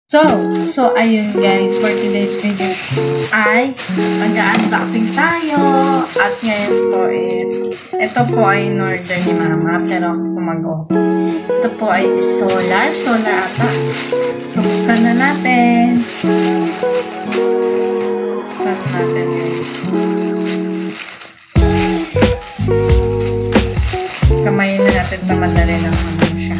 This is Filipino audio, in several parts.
So ayun guys, for today's video ay mag-unboxing tayo. At ngayon po is, ito po ay in-order ni Mama, pero kumago. Ito po ay solar ata. So buksan na natin. Buksan natin guys. Kamayin na natin na madali ng ano siya.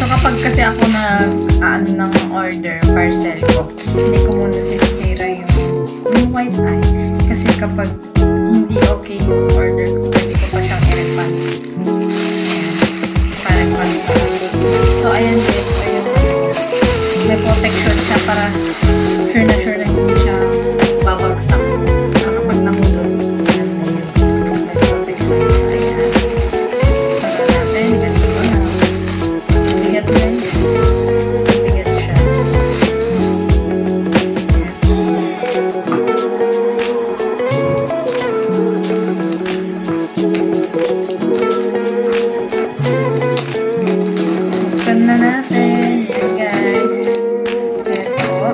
Kapag kasi ako ng order parcel ko, hindi ko muna sinisira yung white eye. Kasi kapag hindi okay yung order ko, pwede ko pa siyang i-refund. Pa-refund ko. So, ayan guys. Ayan. May protection siya para sure na hindi siya babagsak. Kapag nahulog. May protection siya. Ayan. Saka natin. Ganito ko na. Bigat guys. Bigat siya. Buksan na natin. Ayan guys. Ayan po.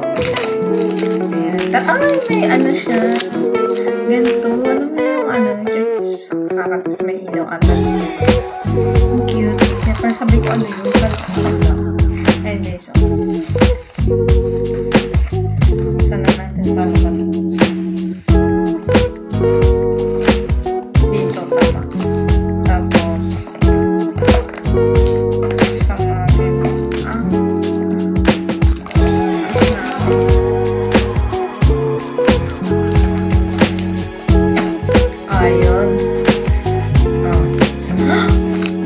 Ayan. Ay, may ano siya. Ganito. Ano na yung ano? Tapos may ilaw ata. Ang cute. Kaya parang sabi ko ano yun. Ayan guys. Buksan na natin para matapos. Dito tama. Tapos isang natin. Ayun.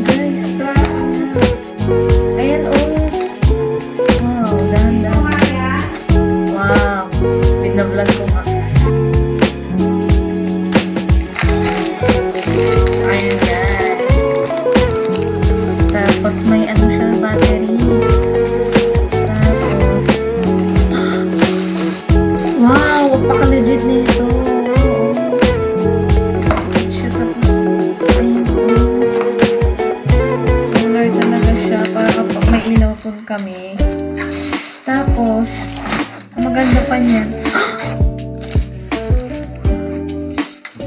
Guys, ayan oh. Wow, dahan-dahan. Wow, pinablog ko nga. Ayan guys. Tapos may ano siya, battery. Tapos wow, paka-legit nito. Siya tapos ayun oh. Solar talaga siya para kapag may ilaw tun kami. Tapos maganda pa niyan.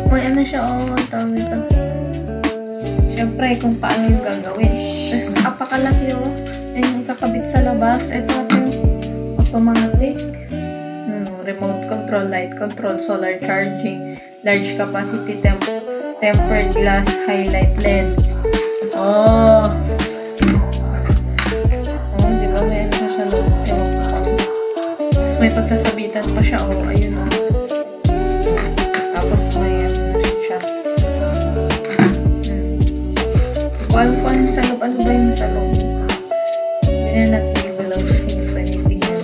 May ano siya oh, ang tawag nito. Siyempre kung paano yung gagawin. Tapos napakalaki oh. Yan yung ikakabit sa labas. Ito yung automatic. Remote control, light control, solar charging, large capacity tempered glass highlight LED. Oh, di ba may ano siya sa loob? May pagsasabitan pa siya. Oh, ayun oh. Tapos may ano siya. Ano sa loob? Ano ba yung sa loob? Ganyan natin yung galaw kasi hindi pwede tingnan.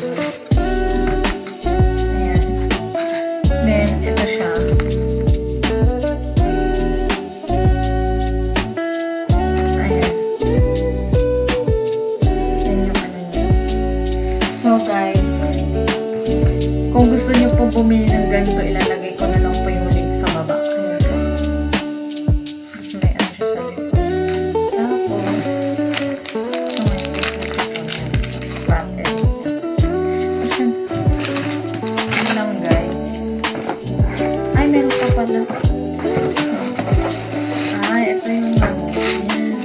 Ayan. Then, ito siya. Ayan. Yan yung ano niya. So, guys, kung gusto niyo po bumili ng ganito, ilalagay ko na lang po yung link sa baba. Ayan po. Tapos may ano siya sa likod. Ito yung ano.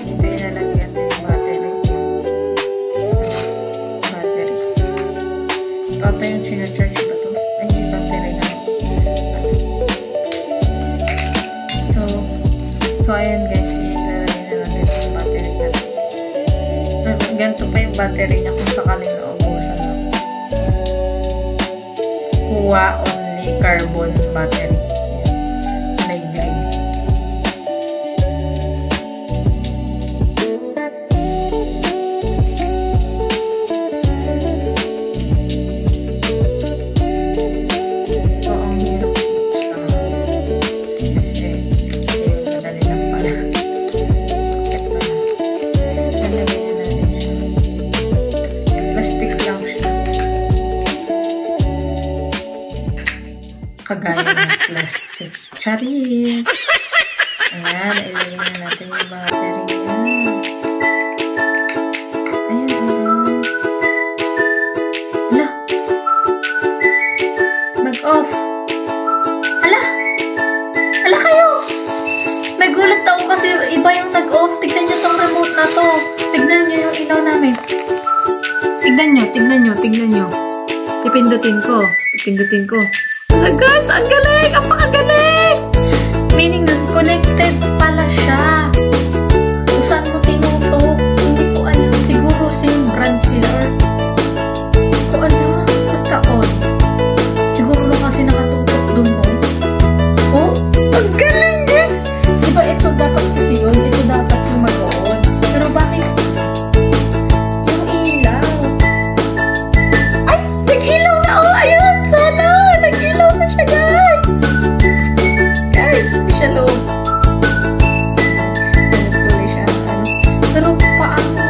Dito ilalagyan yung battery. Ito yung sinacharge ba ito? Ay, yung battery na. So ayan guys, ilalagyan na natin yung battery na. Ganito pa yung battery niya kung sakaling naubusan na. Kuha only carbon battery. Kagaya ng plastic. Charis! Ayan, ilagay na natin yung battery niya. Ayan, eh. Tignan nyo. Pipindutin ko. Hala guys, ang galing! Ang pakagaling! Meaning nun, connected pala siya. Kung saan ko tinutok, hindi ko alam. Siguro same brand sila or hindi ko alam. Basta on. Siguro lang kasi nakatutok dun on. Oh, ang galing guys! Diba ito dapat kasi yun? Ito dapat yung mag-on. Pero bakit? Yung ilaw. Ay! Nag-ilaw na! Oh, ayun! Sana! Nag-ilaw na siya guys! Guys, hindi siya low. Tuloy siya. Pero paano?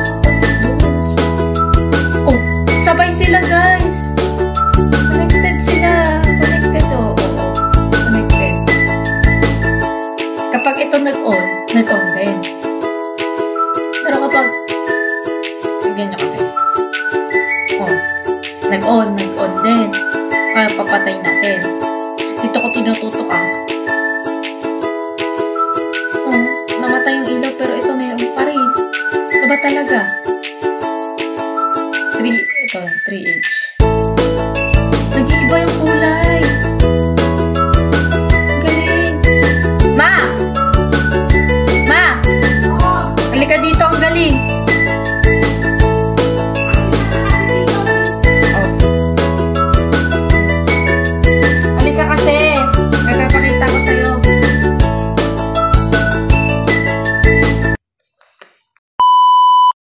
Oh, sabay sila guys! Connected sila. Connected oh. Connected. Kapag ito nag-on din. Pero kapag tignan nyo kasi. Oh, nag-on din. Kaya papatay natin. Dito ko tinututok Oh, namatay yung ilaw pero ito mayroon pa rin. Ito ba talaga? 3H.